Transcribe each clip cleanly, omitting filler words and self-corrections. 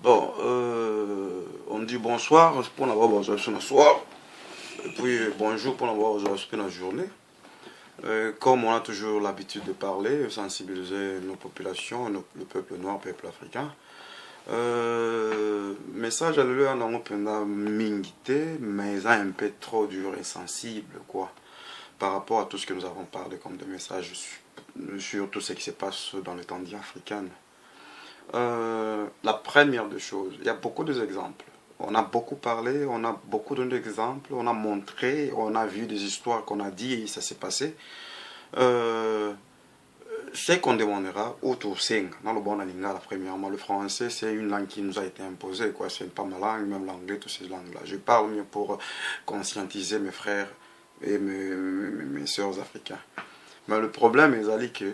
Bon, on dit bonsoir pour l'avoir aujourd'hui ce soir. Et puis bonjour pour l'avoir aujourd'hui la journée. Comme on a toujours l'habitude de parler, sensibiliser nos populations, le peuple noir, le peuple africain. Message à l'heure dans mon pays mingité, mais un peu trop dur et sensible, quoi, par rapport à tout ce que nous avons parlé comme de messages sur tout ce qui se passe dans le temps africain. La première des choses, il y a beaucoup d'exemples. On a beaucoup parlé, on a beaucoup donné d'exemples, on a montré, on a vu des histoires qu'on a dit et ça s'est passé. C'est qu'on demandera autour 5 dans le bon lingala. Premièrement, le français c'est une langue qui nous a été imposée, quoi. C'est pas ma langue, même l'anglais, toutes ces langues-là. Je parle mieux pour conscientiser mes frères et mes soeurs africains. Mais le problème est que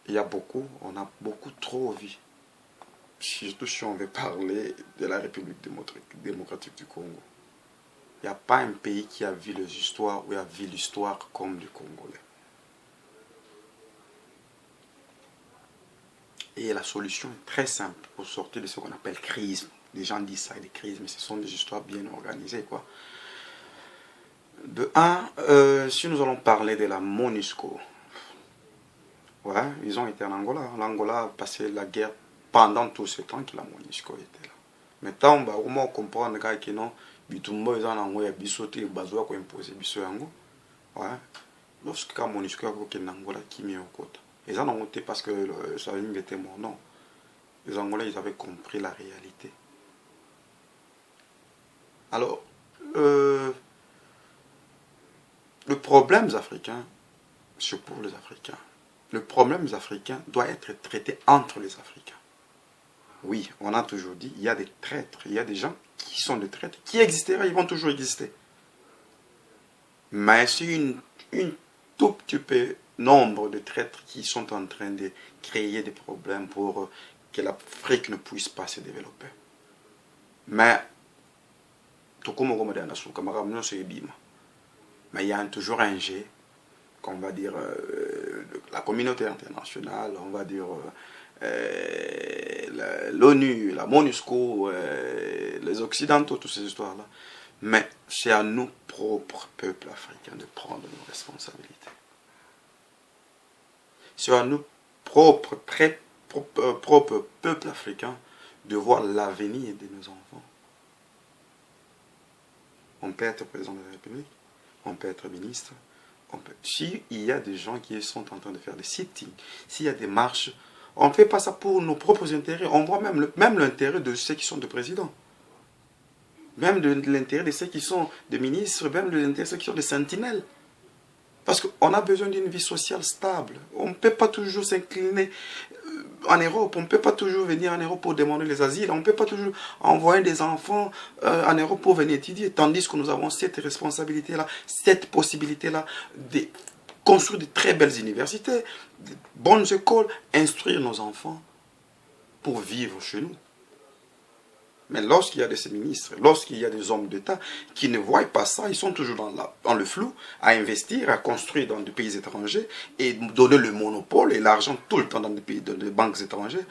il y a beaucoup, on a beaucoup trop vu. Surtout si on veut parler de la République démocratique du Congo. Il n'y a pas un pays qui a vu les histoires ou a vu l'histoire comme du Congolais. Et la solution est très simple pour sortir de ce qu'on appelle crise. Les gens disent ça, des crises, mais ce sont des histoires bien organisées, quoi. De un, si nous allons parler de la MONUSCO, ouais, ils ont été en Angola. L'Angola a passé la guerre pendant tout ce temps que la MONUSCO était là. Maintenant, on va vraiment comprendre que non, bitumbo ils ont envoyé bisoté bazoa ko imposer biso yango. Ouais. Lorsque la MONUSCO a été en Angola qui met au côté. Ils en ont monté parce que Salim était mort. Non. Les Angolais, ils avaient compris la réalité. Alors, le problème des Africains, c'est pour les Africains. Le problème des Africains doit être traité entre les Africains. Oui, on a toujours dit, il y a des traîtres, il y a des gens qui sont des traîtres, qui existeraient, ils vont toujours exister. Mais c'est une tout petit peu nombre de traîtres qui sont en train de créer des problèmes pour que l'Afrique ne puisse pas se développer. Mais, mais il y a toujours un G, qu'on va dire, la communauté internationale, on va dire l'ONU, la MONUSCO, les Occidentaux, toutes ces histoires-là. Mais c'est à nous, propres peuples africains, de prendre nos responsabilités. C'est à nous, propres peuples africains, de voir l'avenir de nos enfants. On peut être président de la République, on peut être ministre. S'il y a des gens qui sont en train de faire des sittings, s'il y a des marches, on ne fait pas ça pour nos propres intérêts. On voit même l'intérêt de ceux qui sont des présidents. Même de l'intérêt de ceux qui sont des ministres, même de l'intérêt de ceux qui sont des sentinelles. Parce qu'on a besoin d'une vie sociale stable. On ne peut pas toujours s'incliner en Europe. On ne peut pas toujours venir en Europe pour demander les asiles. On ne peut pas toujours envoyer des enfants en Europe pour venir étudier. Tandis que nous avons cette responsabilité-là, cette possibilité-là de construire de très belles universités, de bonnes écoles, instruire nos enfants pour vivre chez nous. Mais lorsqu'il y a des ministres, lorsqu'il y a des hommes d'État qui ne voient pas ça, ils sont toujours dans le flou, à investir, à construire dans des pays étrangers et donner le monopole et l'argent tout le temps dans des pays, dans des banques étrangères.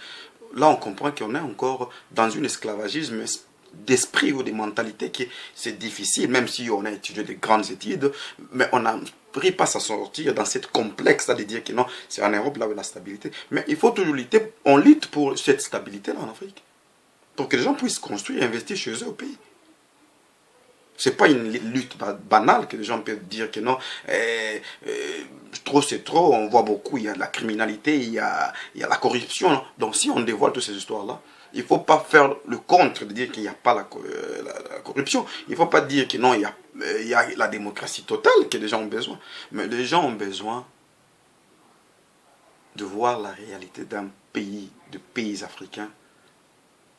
Là, on comprend qu'on est encore dans un esclavagisme d'esprit ou de mentalité qui c'est difficile, même si on a étudié de grandes études, mais on n'a pris pas à sortir dans cette complexe de dire que non, c'est en Europe là où la stabilité. Mais il faut toujours lutter, on lutte pour cette stabilité-là en Afrique. Pour que les gens puissent construire et investir chez eux au pays. Ce n'est pas une lutte banale que les gens peuvent dire que non, trop c'est trop, on voit beaucoup, il y a de la criminalité, il y a la corruption. Non. Donc si on dévoile toutes ces histoires-là, il ne faut pas faire le contre de dire qu'il n'y a pas la corruption. Il ne faut pas dire que non, il y a la démocratie totale que les gens ont besoin. Mais les gens ont besoin de voir la réalité d'un pays, de pays africains,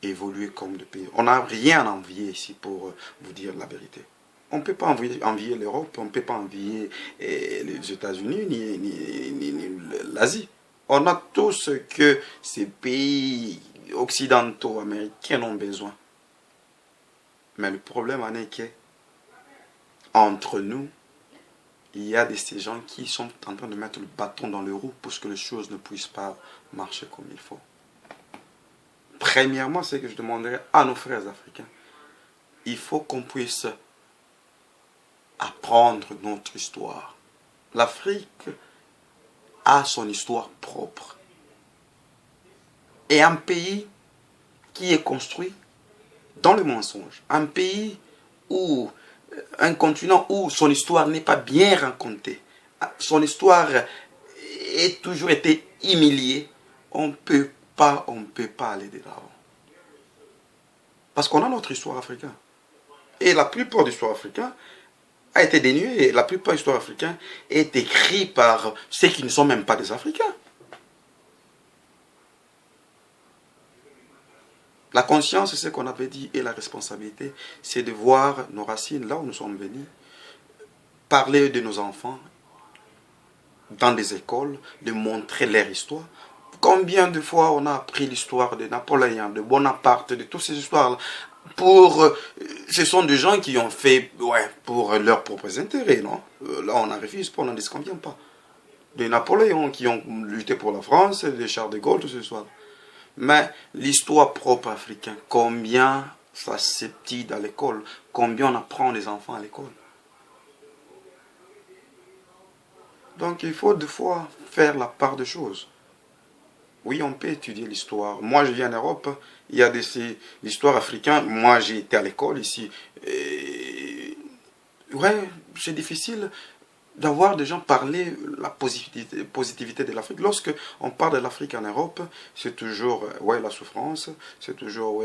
évoluer comme le pays. On n'a rien à envier ici pour vous dire la vérité. On ne peut pas envier l'Europe, on ne peut pas envier les États-Unis ni l'Asie. On a tout ce que ces pays occidentaux, américains ont besoin. Mais le problème en est que entre nous, il y a ces gens qui sont en train de mettre le bâton dans les roues pour que les choses ne puissent pas marcher comme il faut. premièrement, c'est que je demanderais à nos frères africains, il faut qu'on puisse apprendre notre histoire. L'Afrique a son histoire propre. Et un pays qui est construit dans le mensonge, un pays où, un continent où son histoire n'est pas bien racontée, son histoire a toujours été humiliée, on ne peut pas aller de l'avant. Parce qu'on a notre histoire africaine. Et la plupart de l'histoire africaine a été dénuée. La plupart de l'histoire africaine est écrite par ceux qui ne sont même pas des Africains. La conscience, c'est ce qu'on avait dit, et la responsabilité, c'est de voir nos racines là où nous sommes venus, parler de nos enfants dans des écoles, de montrer leur histoire. Combien de fois on a appris l'histoire de Napoléon, de Bonaparte, de toutes ces histoires-là, ce sont des gens qui ont fait, pour leurs propres intérêts, non? Là, on en refuse pas, on n'en disconvient pas. Des Napoléon qui ont lutté pour la France, des Charles de Gaulle, tout ce soir. Mais l'histoire propre africaine, combien ça s'étudie à l'école, combien on apprend les enfants à l'école. Donc il faut des fois faire la part des choses. Oui, on peut étudier l'histoire. Moi, je viens en Europe, il y a l'histoire africaine. Moi, j'ai été à l'école ici. Ouais, c'est difficile d'avoir des gens parler la positivité de l'Afrique. Lorsque on parle de l'Afrique en Europe, c'est toujours la souffrance, c'est toujours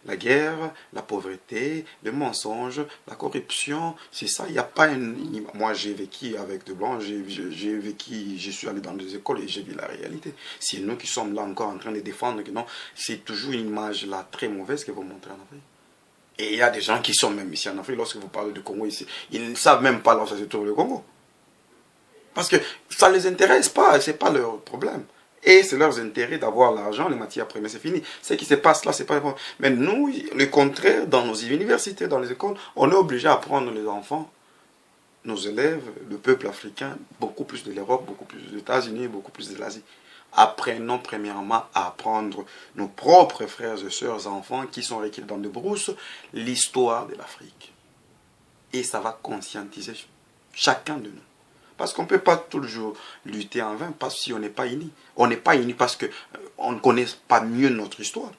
la guerre, la pauvreté, le mensonge, la corruption. C'est ça, il n'y a pas une... Moi, j'ai vécu avec des Blancs, je suis allé dans des écoles et j'ai vu la réalité. C'est nous qui sommes là encore en train de défendre que non, c'est toujours une image là très mauvaise que vous montrez en Afrique. Et il y a des gens qui sont même ici en Afrique, lorsque vous parlez du Congo ici, ils ne savent même pas là où ça se trouve le Congo. Parce que ça ne les intéresse pas, ce n'est pas leur problème. Et c'est leur intérêt d'avoir l'argent, les matières premières, c'est fini. Ce qui se passe là, c'est pas le problème. Mais nous, le contraire, dans nos universités, dans les écoles, on est obligé à apprendre les enfants, nos élèves, le peuple africain, beaucoup plus de l'Europe, beaucoup plus des États-Unis, beaucoup plus de l'Asie. Apprenons premièrement à apprendre nos propres frères et sœurs enfants qui sont recueillis dans des brousses l'histoire de l'Afrique. Et ça va conscientiser chacun de nous. Parce qu'on ne peut pas toujours lutter en vain parce qu'on n'est pas unis. On n'est pas unis parce qu'on ne connaît pas mieux notre histoire.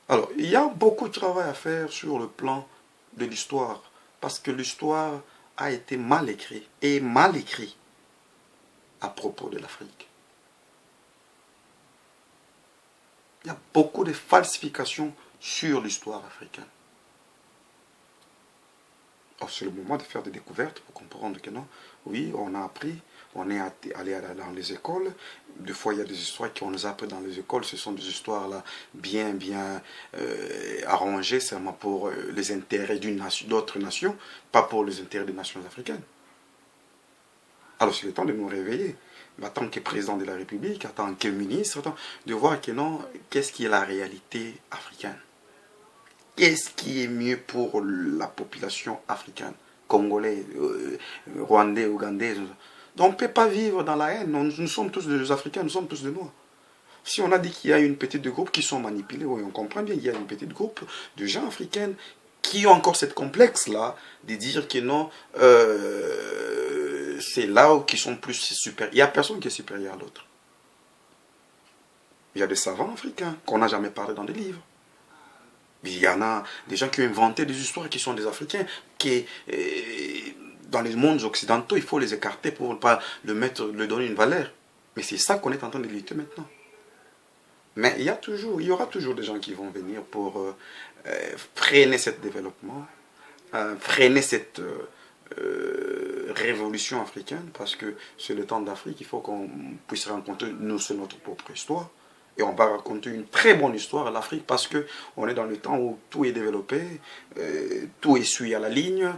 Alors, il y a beaucoup de travail à faire sur le plan de l'histoire. Parce que l'histoire a été mal écrit et mal écrit à propos de l'Afrique. Il y a beaucoup de falsifications sur l'histoire africaine. C'est le moment de faire des découvertes pour comprendre que non, oui, on a appris, on est allé dans les écoles. Des fois, il y a des histoires qu'on nous a appris dans les écoles. Ce sont des histoires là bien arrangées seulement pour les intérêts d'autres nations, pas pour les intérêts des nations africaines. Alors, c'est le temps de nous réveiller. En tant que président de la République, en tant que ministre, de voir que non, qu'est-ce qui est la réalité africaine. Qu'est-ce qui est mieux pour la population africaine, congolais, rwandais, ougandais. Donc on ne peut pas vivre dans la haine. Nous sommes tous des Africains, nous sommes tous des Noirs. Si on a dit qu'il y a une petite groupe qui sont manipulés, oui, on comprend bien qu'il y a une petite groupe de gens africains qui ont encore cette complexe-là de dire que non, c'est là où ils sont plus supérieurs. Il n'y a personne qui est supérieur à l'autre. Il y a des savants africains qu'on n'a jamais parlé dans des livres. Il y en a des gens qui ont inventé des histoires qui sont des Africains, qui, dans les mondes occidentaux, il faut les écarter pour ne pas le donner une valeur. Mais c'est ça qu'on est en train de lutter maintenant. Mais il y aura toujours des gens qui vont venir pour freiner ce développement, freiner cette révolution africaine, parce que c'est le temps d'Afrique, il faut qu'on puisse rencontrer, nous, c'est notre propre histoire. Et on va raconter une très bonne histoire à l'Afrique parce qu'on est dans le temps où tout est développé, tout est suivi à la ligne,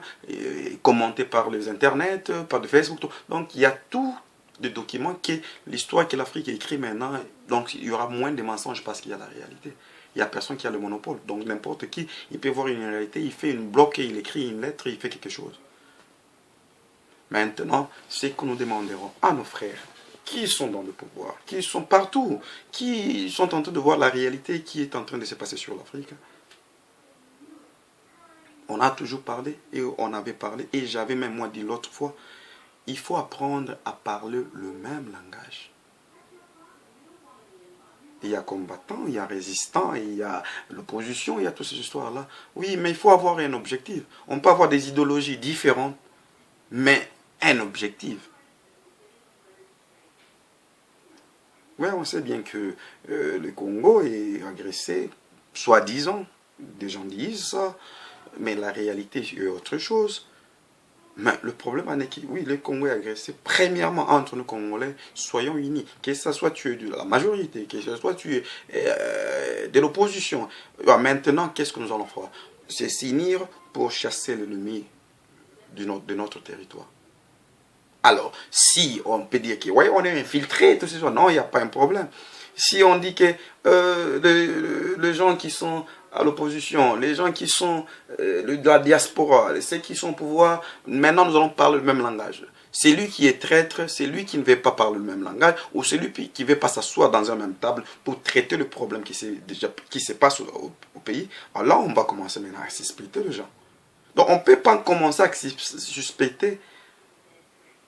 commenté par les internets, par le Facebook. Tout. Donc il y a tous des documents que l'histoire que l'Afrique écrit maintenant. Donc il y aura moins de mensonges parce qu'il y a la réalité. Il n'y a personne qui a le monopole. Donc n'importe qui, il peut voir une réalité, il fait une bloc, il écrit une lettre, il fait quelque chose. Maintenant, c'est que nous demanderons à nos frères qui sont dans le pouvoir, qui sont partout, qui sont en train de voir la réalité qui est en train de se passer sur l'Afrique. On a toujours parlé, et on avait parlé, et j'avais même moi dit l'autre fois, il faut apprendre à parler le même langage. Il y a combattants, il y a résistants, il y a l'opposition, il y a toutes ces histoires-là. Oui, mais il faut avoir un objectif. On peut avoir des idéologies différentes, mais un objectif. Oui, on sait bien que le Congo est agressé, soi-disant, des gens disent ça, mais la réalité est autre chose. Mais le problème en est que, oui, le Congo est agressé, premièrement, entre nous Congolais, soyons unis. Que ce soit tu es de la majorité, que ce soit tu es de l'opposition. Maintenant, qu'est-ce que nous allons faire? C'est s'unir pour chasser l'ennemi de notre territoire. Alors, si on peut dire que, ouais, on est infiltré, tout ça, non, il n'y a pas un problème. Si on dit que les gens qui sont à l'opposition, les gens qui sont de la diaspora, ceux qui sont au pouvoir, maintenant nous allons parler le même langage. C'est lui qui est traître, c'est lui qui ne veut pas parler le même langage, ou c'est lui qui ne veut pas s'asseoir dans une même table pour traiter le problème qui se passe au pays. Alors là, on va commencer maintenant à suspecter les gens. Donc on ne peut pas commencer à suspecter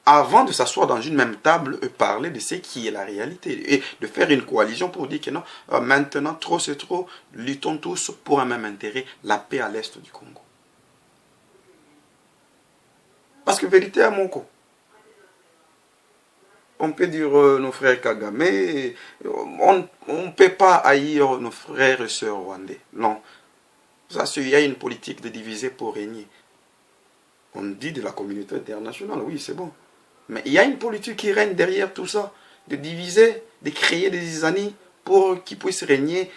avant de s'asseoir dans une même table et parler de ce qui est la réalité. Et de faire une coalition pour dire que non, maintenant, trop c'est trop, luttons tous pour un même intérêt, la paix à l'est du Congo. Parce que vérité à mon coup, on peut dire nos frères Kagame, on ne peut pas haïr nos frères et sœurs rwandais. Non. Ça, il y a une politique de diviser pour régner. On dit de la communauté internationale, oui, c'est bon. Mais il y a une politique qui règne derrière tout ça, de diviser, de créer des zizanies pour qu'ils puissent régner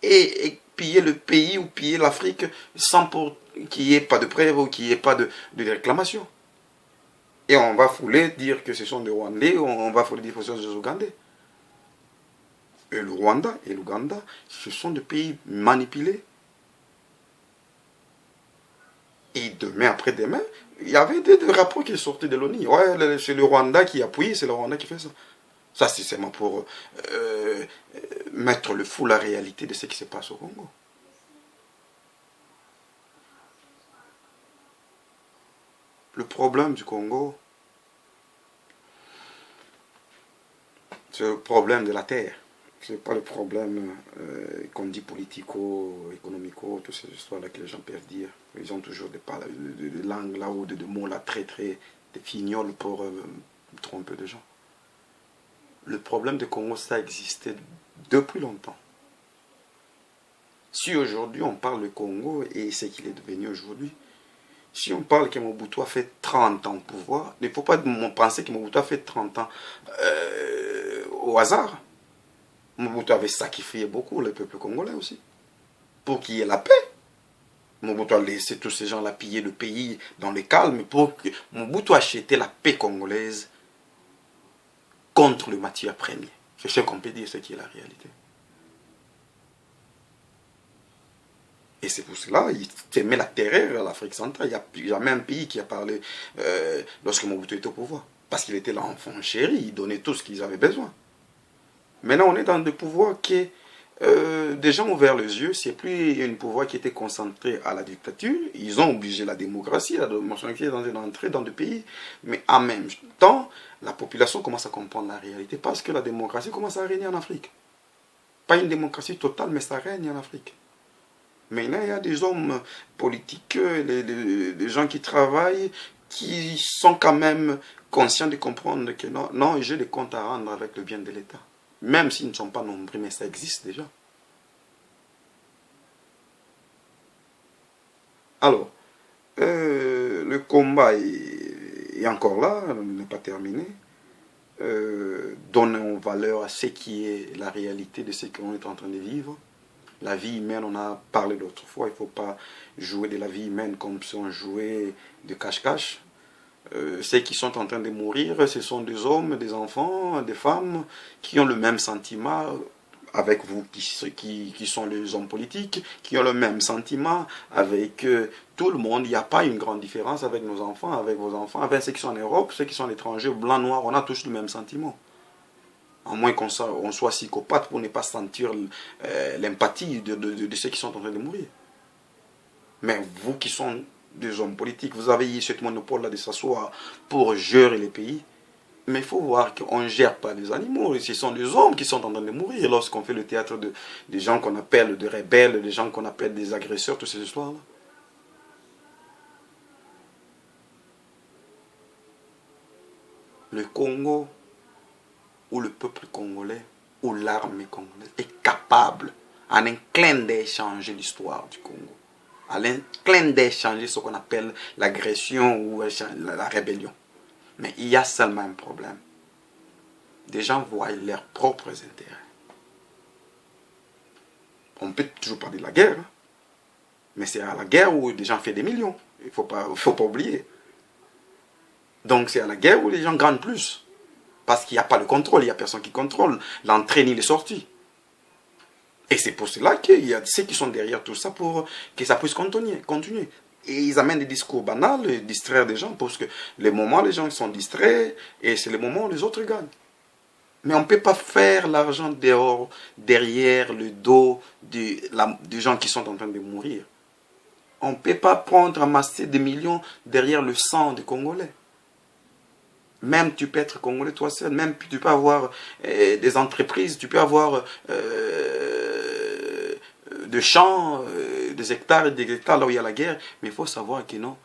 et piller le pays ou piller l'Afrique sans qu'il n'y ait pas de preuves ou qu'il n'y ait pas de réclamation. Et on va fouler dire que ce sont des Rwandais, on va fouler dire que ce sont des Ougandais. Et le Rwanda et l'Ouganda, ce sont des pays manipulés. Et demain après demain, il y avait des rapports qui sortaient de l'ONU. Ouais, c'est le Rwanda qui appuie, c'est le Rwanda qui fait ça. Ça, c'est seulement pour mettre le fou la réalité de ce qui se passe au Congo. Le problème du Congo, c'est le problème de la terre. Ce n'est pas le problème qu'on dit politico, économico, toutes ces histoires-là que les gens peuvent dire. Ils ont toujours des langues là ou des mots là très des fignoles pour tromper les gens. Le problème du Congo, ça existait depuis longtemps. Si aujourd'hui on parle du Congo et ce qu'il est devenu aujourd'hui, si on parle que Mobutu a fait 30 ans au pouvoir, il ne faut pas penser que Mobutu a fait 30 ans au hasard. Mobutu avait sacrifié beaucoup le peuple congolais aussi, pour qu'il y ait la paix. Mobutu a laissé tous ces gens-là piller le pays dans le calme, pour que Mobutu achète la paix congolaise contre le matière première. C'est ce qu'on peut dire, ce qui est la réalité. Et c'est pour cela qu'il met la terreur à l'Afrique centrale. Il n'y a jamais un pays qui a parlé lorsque Mobutu était au pouvoir. Parce qu'il était l'enfant chéri, il donnait tout ce qu'ils avaient besoin. Maintenant, on est dans des pouvoirs qui, des gens ont ouvert les yeux. C'est plus un pouvoir qui était concentré à la dictature. Ils ont obligé la démocratie d'entrer dans des pays. Mais en même temps, la population commence à comprendre la réalité parce que la démocratie commence à régner en Afrique. Pas une démocratie totale, mais ça règne en Afrique. Maintenant, il y a des hommes politiques, des gens qui travaillent, qui sont quand même conscients de comprendre que non, j'ai des comptes à rendre avec le bien de l'État. Même s'ils ne sont pas nombreux, mais ça existe déjà. Alors, le combat est encore là, n'est pas terminé. Donnons valeur à ce qui est la réalité de ce qu'on est en train de vivre. La vie humaine, on a parlé l'autre fois, il ne faut pas jouer de la vie humaine comme si on jouait de cache-cache. Ceux qui sont en train de mourir, ce sont des hommes, des enfants, des femmes qui ont le même sentiment avec vous qui sont les hommes politiques, qui ont le même sentiment avec tout le monde. Il n'y a pas une grande différence avec nos enfants, avec vos enfants, avec ceux qui sont en Europe, ceux qui sont à l'étranger, blanc, noir, on a tous le même sentiment. À moins qu'on soit psychopathe pour ne pas sentir l'empathie de ceux qui sont en train de mourir. Mais vous qui sont des hommes politiques, vous avez eu ce monopole-là de s'asseoir pour gérer les pays. Mais il faut voir qu'on ne gère pas des animaux. Ce sont des hommes qui sont en train de mourir lorsqu'on fait le théâtre des gens qu'on appelle des rebelles, des gens qu'on appelle des agresseurs, toutes ces histoires-là. Le Congo, ou le peuple congolais, ou l'armée congolaise est capable, en un clin d'œil, changer l'histoire du Congo. En un clin d'œil, changer ce qu'on appelle l'agression ou la rébellion. Mais il y a seulement un problème. Des gens voient leurs propres intérêts. On peut toujours parler de la guerre, hein, mais c'est à la guerre où des gens font des millions. Il ne faut pas oublier. Donc c'est à la guerre où les gens gagnent plus. Parce qu'il n'y a pas de contrôle, il n'y a personne qui contrôle l'entrée ni les sorties. Et c'est pour cela qu'il y a ceux qui sont derrière tout ça pour que ça puisse continuer. Et ils amènent des discours banals, distraire des gens, parce que les moments les gens sont distraits, et c'est les moments où les autres gagnent. Mais on ne peut pas faire l'argent dehors, derrière le dos des gens qui sont en train de mourir. On ne peut pas prendre, amasser des millions derrière le sang des Congolais. Même tu peux être Congolais toi seul, même tu peux avoir des entreprises, tu peux avoir des champs, des hectares et des hectares là où il y a la guerre. Mais il faut savoir que non,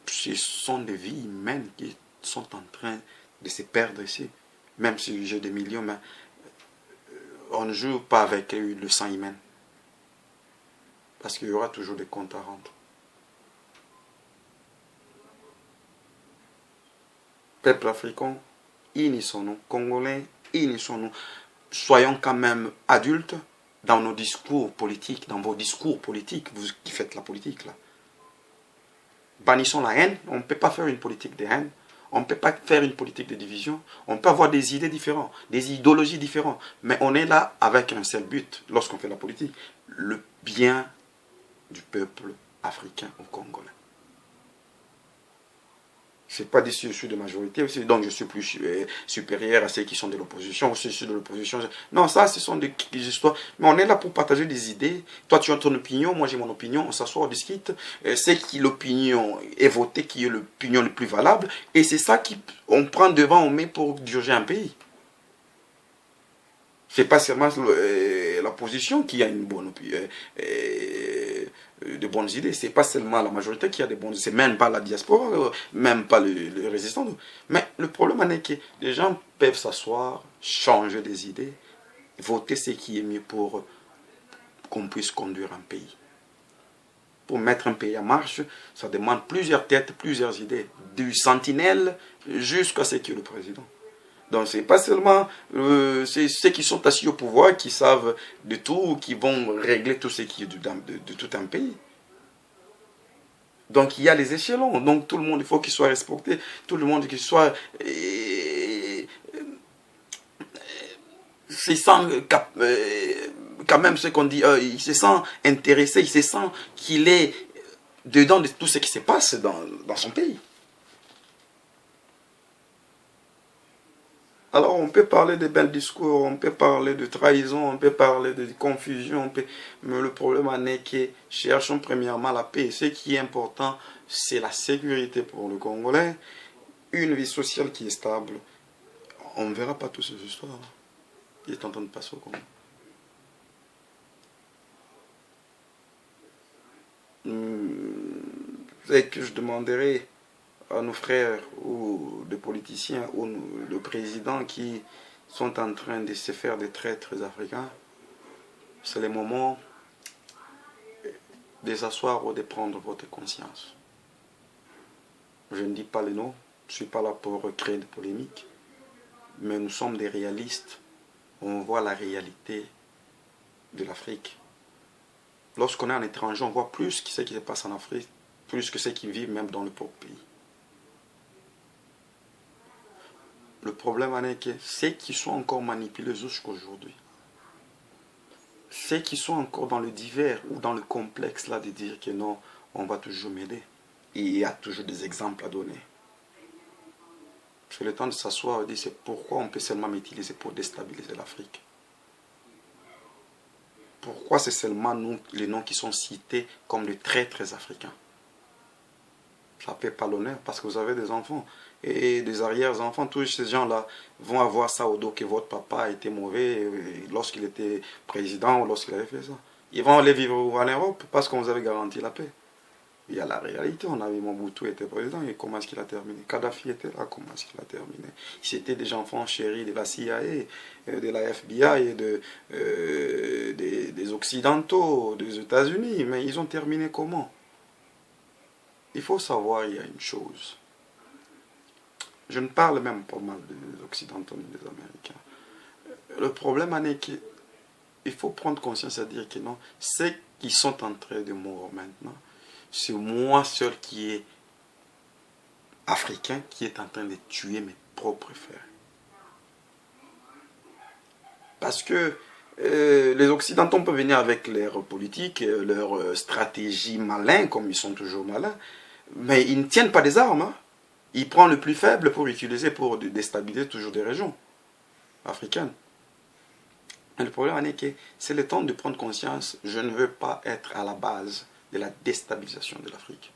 ce sont des vies humaines qui sont en train de se perdre ici. Même si j'ai des millions, mais on ne joue pas avec le sang humain. Parce qu'il y aura toujours des comptes à rendre. Peuple africain, unissons-nous. Congolais, unissons-nous. Soyons quand même adultes dans nos discours politiques, dans vos discours politiques, vous qui faites la politique là. Bannissons la haine. On ne peut pas faire une politique de haine. On ne peut pas faire une politique de division. On peut avoir des idées différentes, des idéologies différentes. Mais on est là avec un seul but lorsqu'on fait la politique. Le bien du peuple africain ou congolais. Je ne sais pas dire si je suis de majorité aussi, donc je suis plus supérieur à ceux qui sont de l'opposition, ou ceux qui sont de l'opposition. Non, ça, ce sont des histoires. Mais on est là pour partager des idées. Toi, tu as ton opinion, moi j'ai mon opinion, on s'assoit, on discute. C'est qui l'opinion est votée, qui est l'opinion la plus valable. Et c'est ça qu'on prend devant, on met pour diriger un pays. C'est pas seulement l'opposition qui a une bonne opinion, de bonnes idées. C'est pas seulement la majorité qui a des bonnes idées. C'est même pas la diaspora, même pas les résistants. Mais le problème est que les gens peuvent s'asseoir, changer des idées, voter ce qui est mieux pour qu'on puisse conduire un pays. Pour mettre un pays en marche, ça demande plusieurs têtes, plusieurs idées. Du sentinelle jusqu'à ce qui est le président. Donc c'est pas seulement ceux qui sont assis au pouvoir qui savent de tout, qui vont régler tout ce qui est de tout un pays. Donc il y a les échelons. Donc tout le monde, il faut qu'il soit respecté. Tout le monde qu'il soit... se sent quand même ce qu'on dit, il se sent intéressé, il se sent qu'il est dedans de tout ce qui se passe dans son pays. Alors on peut parler de belles discours, on peut parler de trahison, on peut parler de confusion, mais le problème en est que cherchons premièrement la paix. Ce qui est important, c'est la sécurité pour le Congolais, une vie sociale qui est stable. On ne verra pas toutes ces histoires qui est en train de passer au Congo. C'est que je demanderai à nos frères ou des politiciens ou de présidents qui sont en train de se faire des traîtres africains, c'est le moment de s'asseoir ou de prendre votre conscience. Je ne dis pas les noms, je ne suis pas là pour créer des polémiques, mais nous sommes des réalistes. On voit la réalité de l'Afrique. Lorsqu'on est en étranger, on voit plus ce qui se passe en Afrique, plus que ce qui vivent même dans le propre pays. Le problème est que ceux qui sont encore manipulés jusqu'à aujourd'hui, ceux qui sont encore dans le divers ou dans le complexe là de dire que non, on va toujours m'aider. Et il y a toujours des exemples à donner. C'est le temps de s'asseoir et dire c'est pourquoi on peut seulement m'utiliser pour déstabiliser l'Afrique. Pourquoi c'est seulement nous, les noms qui sont cités comme de traîtres africains. Ça ne fait pas l'honneur parce que vous avez des enfants et des arrière-enfants. Tous ces gens-là vont avoir ça au dos que votre papa a été mauvais lorsqu'il était président ou lorsqu'il avait fait ça. Ils vont aller vivre en Europe parce qu'on vous avait garanti la paix. Il y a la réalité, on a vu Mobutu était président et comment est-ce qu'il a terminé? Kadhafi était là, comment est-ce qu'il a terminé? C'était des enfants chéris de la CIA, de la FBI et des Occidentaux, des États-Unis, mais ils ont terminé comment? Il faut savoir, il y a une chose. Je ne parle même pas mal des Occidentaux ni des Américains. Le problème est qu'il faut prendre conscience et dire que non, ceux qui sont en train de mourir maintenant, c'est moi seul qui est africain qui est en train de tuer mes propres frères. Parce que les Occidentaux peuvent venir avec leur politique, leur stratégie malin, comme ils sont toujours malins, mais ils ne tiennent pas des armes. Hein. Ils prennent le plus faible pour l'utiliser pour déstabiliser toujours des régions africaines. Et le problème est que c'est le temps de prendre conscience, je ne veux pas être à la base de la déstabilisation de l'Afrique.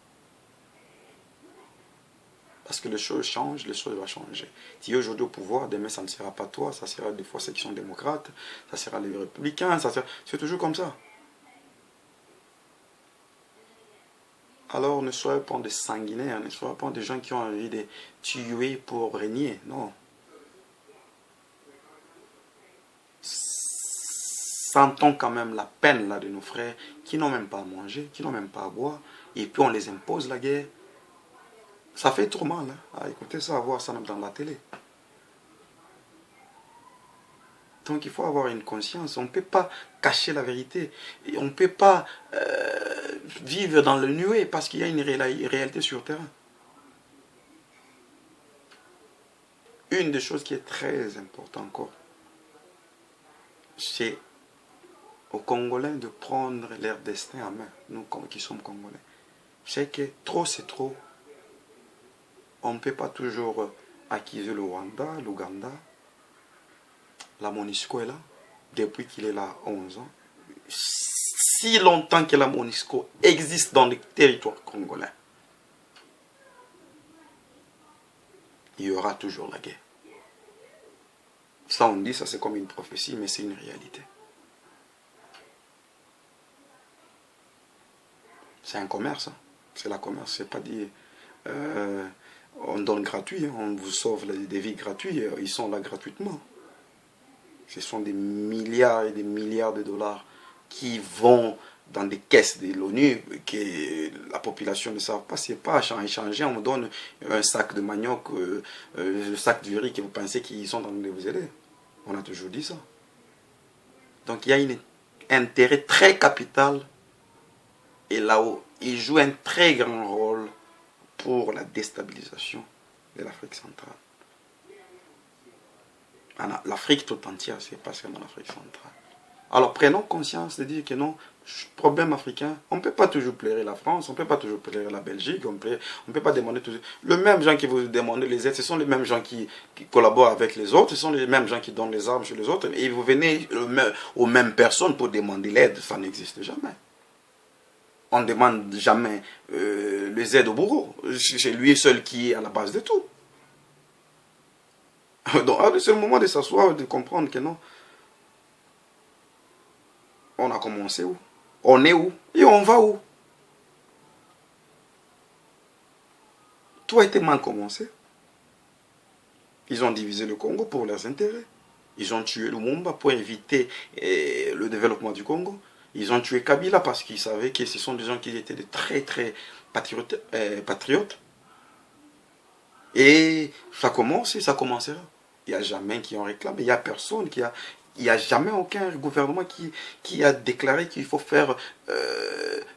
Parce que les choses changent, les choses vont changer. Tu es aujourd'hui au pouvoir, demain ça ne sera pas toi, ça sera des fois ceux qui sont démocrates, ça sera les républicains, c'est toujours comme ça. Alors ne soyez pas des sanguinaires, ne soyez pas des gens qui ont envie de tuer pour régner, non. Sentons quand même la peine là de nos frères qui n'ont même pas à manger, qui n'ont même pas à boire, et puis on les impose la guerre. Ça fait trop mal, hein, à écouter ça, à voir ça même dans la télé. Donc il faut avoir une conscience, on ne peut pas cacher la vérité, et on ne peut pas vivre dans le nuée parce qu'il y a une réalité sur le terrain. Une des choses qui est très importante encore, c'est aux Congolais de prendre leur destin en main, nous qui sommes Congolais. C'est que trop c'est trop. On ne peut pas toujours accuser le Rwanda, l'Ouganda. La MONUSCO est là, depuis qu'il est là 11 ans. Si longtemps que la MONUSCO existe dans les territoires congolais, il y aura toujours la guerre. Ça on dit, ça c'est comme une prophétie, mais c'est une réalité. C'est un commerce, hein. C'est la commerce, c'est pas dit on donne gratuit, hein. On vous sauve des vies gratuites, ils sont là gratuitement. Ce sont des milliards et des milliards de dollars qui vont dans des caisses de l'ONU que la population ne savent pas. C'est pas à échanger, on vous donne un sac de manioc, un sac de riz que vous pensez qu'ils sont en train de vous aider. On a toujours dit ça. Donc il y a un intérêt très capital et là-haut, il joue un très grand rôle pour la déstabilisation de l'Afrique centrale. L'Afrique tout entière, c'est pas seulement l'Afrique centrale. Alors prenons conscience de dire que non, problème africain, on ne peut pas toujours plairer la France, on ne peut pas toujours plairer la Belgique, on ne peut pas demander toujours. Les mêmes gens qui vous demandent les aides, ce sont les mêmes gens qui collaborent avec les autres, ce sont les mêmes gens qui donnent les armes chez les autres, et vous venez aux mêmes personnes pour demander l'aide, ça n'existe jamais. On ne demande jamais les aides au bourreau, c'est lui seul qui est à la base de tout. Donc c'est le moment de s'asseoir, de comprendre que non. On a commencé où? On est où? Et on va où? Tout a été mal commencé. Ils ont divisé le Congo pour leurs intérêts. Ils ont tué Lumumba pour éviter le développement du Congo. Ils ont tué Kabila parce qu'ils savaient que ce sont des gens qui étaient de très très patriotes. Et ça commence et ça commencera. Il n'y a jamais qui en réclame. Il n'y a personne qui a... Il n'y a jamais aucun gouvernement qui a déclaré qu'il faut faire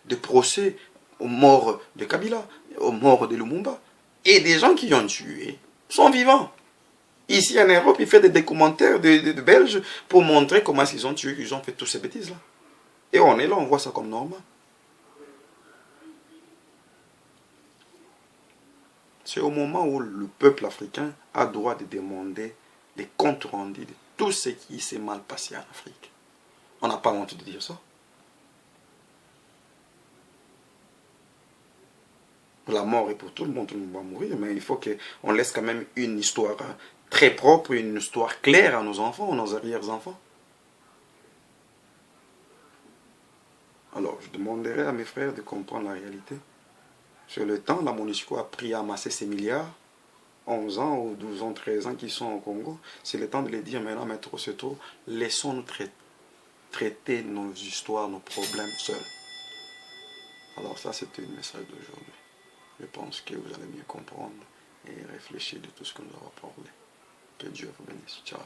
des procès aux morts de Kabila, aux morts de Lumumba. Et des gens qui ont tué sont vivants. Ici en Europe, ils font des documentaires de Belges pour montrer comment ils ont tué, qu'ils ont fait toutes ces bêtises-là. Et on est là, on voit ça comme normal. C'est au moment où le peuple africain a droit de demander les comptes rendus de tout ce qui s'est mal passé en Afrique. On n'a pas honte de dire ça. La mort est pour tout le monde va mourir, mais il faut qu'on laisse quand même une histoire très propre, une histoire claire à nos enfants, à nos arrière-enfants. Alors, je demanderai à mes frères de comprendre la réalité. Sur le temps, la MONUSCO a pris à amasser ces milliards, 11 ans ou 12 ans, 13 ans qui sont au Congo. C'est le temps de les dire maintenant, mais trop c'est trop. Laissons-nous traiter nos histoires, nos problèmes seuls. Alors ça, c'était le message d'aujourd'hui. Je pense que vous allez mieux comprendre et réfléchir de tout ce que nous avons parlé. Que Dieu vous bénisse. Ciao.